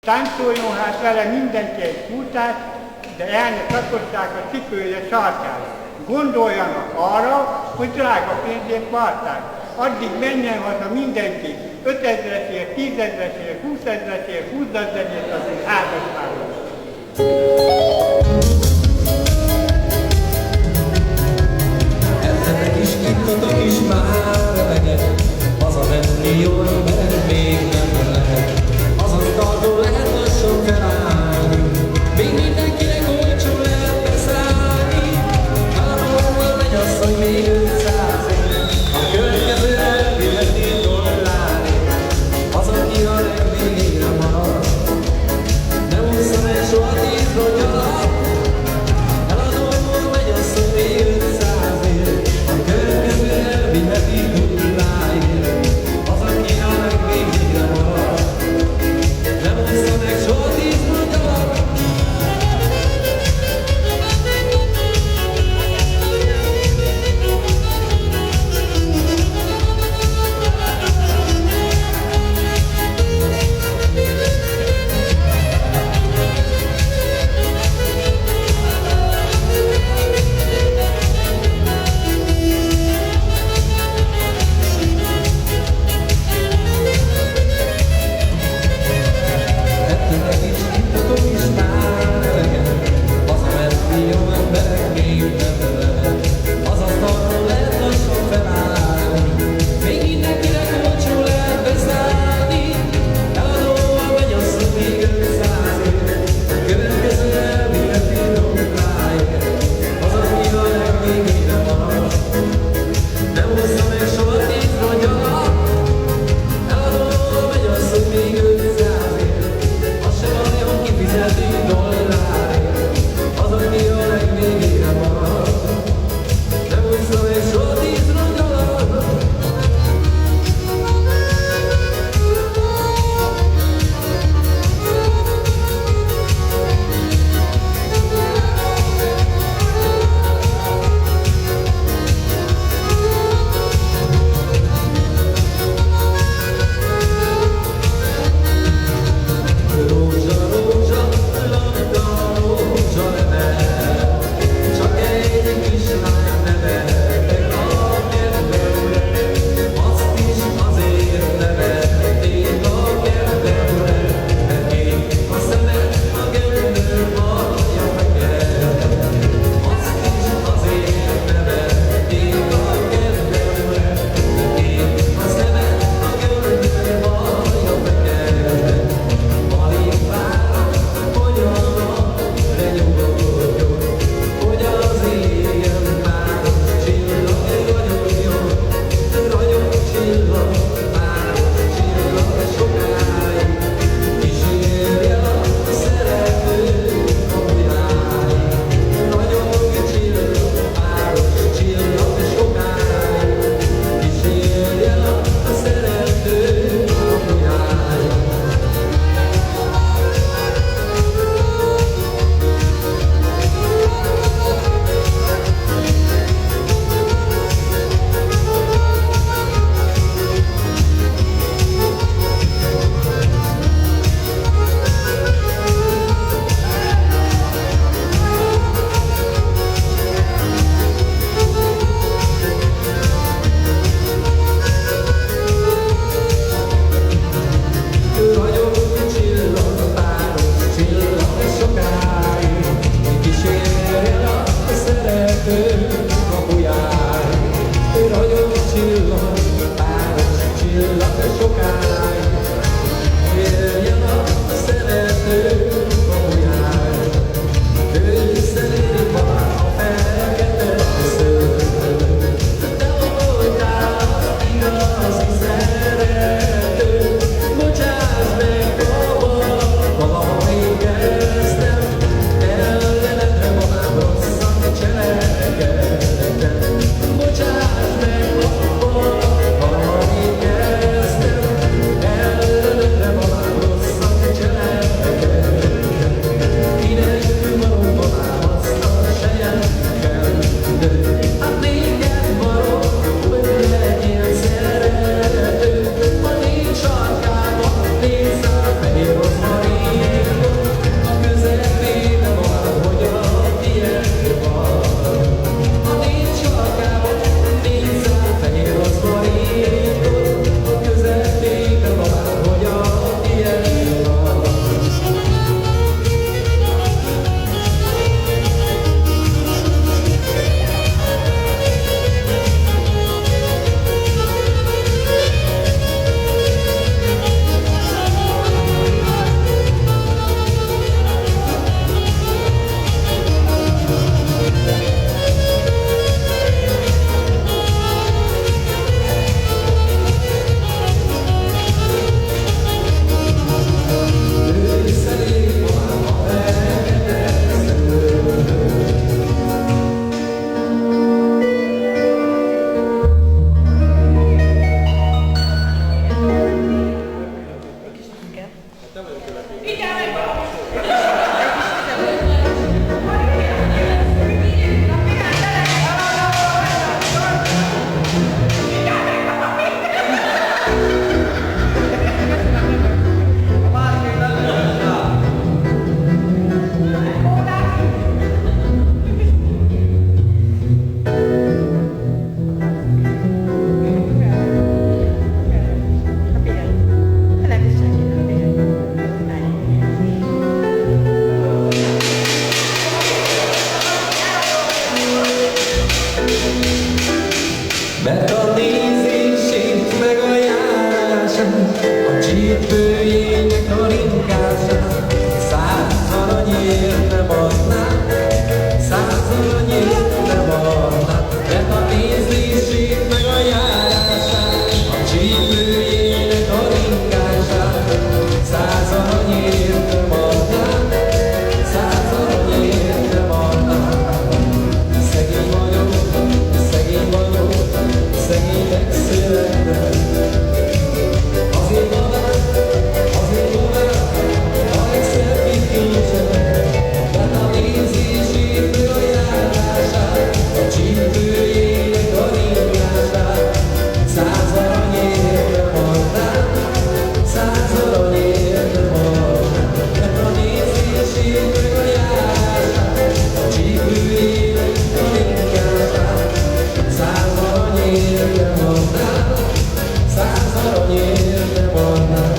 Táncoljon hát vele mindenki egy futát, de el ne tapossák a cipője sarkát. Gondoljanak arra, hogy drága pénzért varták. Addig menjen haza mindenki, 5000-ért, 10 000-ért, 20 000-ért, 20 000-ért az egy házasságot. Eltetek is, ittatok is már eleget, hazamenni jól, mert még nem lehet. Az asztaltól lehet lassan felállni, még mindenkinek olcsó lehet beszállni. Kálmolva megy asszony még 500 év, a következő elviheti dollárért. Az, aki a legvégére marad, ne ússzon el soha 10 vagy Mert a nézését meg a járását, a csípőjének a ringását 100 aranyért nem adnám, 100 aranyért nem adnám. Mert a nézését meg a járását, a csípőjének a ringását 100 aranyért nem adnám, 100 aranyért nem adnám. Szegény vagyok, szegény vagyok, szegénynek születtem. Azért van a legszebb kincsem, mert a nézését meg a járását, a csípőjének a ringását 100 aranyért nem adnám, 100 aranyért nem adnám. Mert a nézését meg a járását, a csípőjének a ringását 100 aranyért nem adnám, 100 aranyért nem adnám.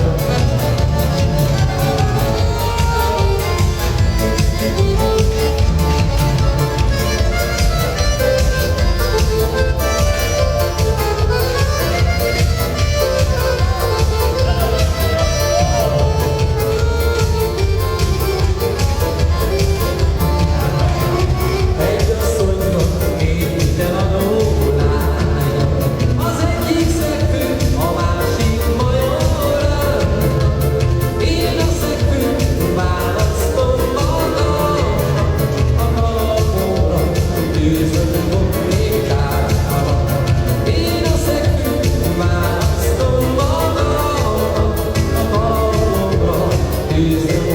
Egy asszonynak minden adó lánya, az egyik szegfő, a másik majorán. Én a szegfőt választom magamnak, a kalapomra tűzön bokrikával. Én a szegfőt választom magamnak, a kalapomra tűzön